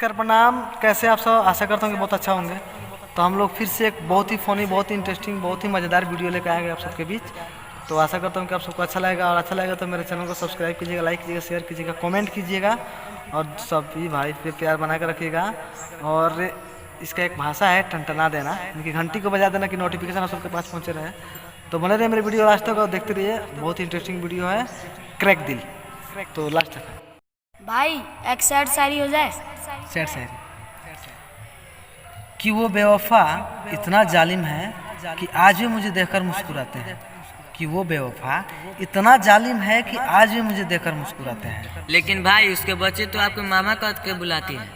नमस्कार प्रणाम। कैसे आप सब? आशा करता हूँ कि बहुत अच्छा होंगे। तो हम लोग फिर से एक बहुत ही फनी, बहुत ही इंटरेस्टिंग, बहुत ही मज़ेदार वीडियो लेकर आएंगे आप सबके बीच। तो आशा करता हूँ कि आप सबको अच्छा लगेगा, और अच्छा लगेगा तो मेरे चैनल को सब्सक्राइब कीजिएगा, लाइक कीजिएगा, शेयर कीजिएगा, कमेंट कीजिएगा, और सभी भाई पे प्यार बना कर रखिएगा। और इसका एक भाषा है टनटना देना, इनकी घंटी को बजा देना कि नोटिफिकेशन आप सबके पास पहुँचे रहे। तो बने रहे मेरे वीडियो लास्ट तक और देखते रहिए, बहुत ही इंटरेस्टिंग वीडियो है, क्रैक दिल। तो लास्ट तक भाई एक सैड शायरी हो जाए। सैड शायरी कि वो बेवफा इतना जालिम है कि आज भी मुझे देखकर मुस्कुराते हैं। कि वो बेवफा इतना जालिम है कि आज भी मुझे देखकर मुस्कुराते हैं। लेकिन भाई उसके बच्चे तो आपके मामा कह के बुलाती हैं।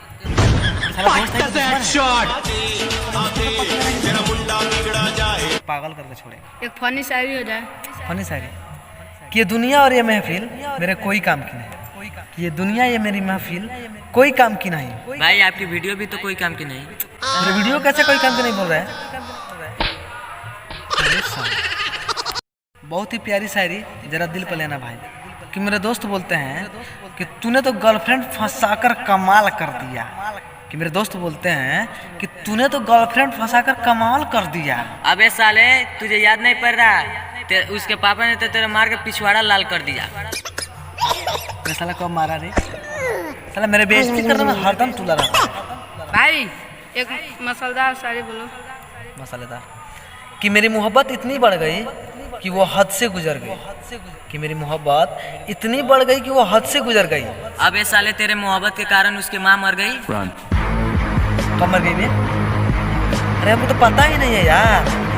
पागल करके छोड़े। एक फनी शायरी हो जाए। फनी शायरी कि ये दुनिया और ये महफिल मेरे कोई काम की नहीं। कि ये दुनिया, ये मेरी महफिल कोई काम की नहीं। भाई आपकी वीडियो भी तो कोई काम की नहीं। मेरे वीडियो कैसे कोई काम की नहीं बोल रहा है? बहुत ही प्यारी शायरी, जरा दिल पर लेना भाई। कि मेरे दोस्त बोलते हैं कि तूने तो गर्लफ्रेंड फंसाकर कमाल कर दिया। कि मेरे दोस्त बोलते हैं कि तूने तो गर्लफ्रेंड फंसाकर कमाल कर दिया। अबे साले तुझे याद नहीं पड़ रहा? उसके पापा ने तो तेरे मार के पिछवाड़ा लाल कर दिया। साला कब मारा रे? साला मेरे बेइज्जती करने में हरदम तुला रहता है। भाई एक मसालेदार शायरी बोलो। मसालेदार कि मेरी मोहब्बत इतनी बढ़ गई कि वो हद से गुजर गई। कि मेरी मोहब्बत इतनी बढ़ गई कि वो हद से गुजर गई। अबे साले तेरे मोहब्बत के कारण उसकी माँ मर गई। कब मर गई बे? अरे हमको तो पता ही नहीं है यार।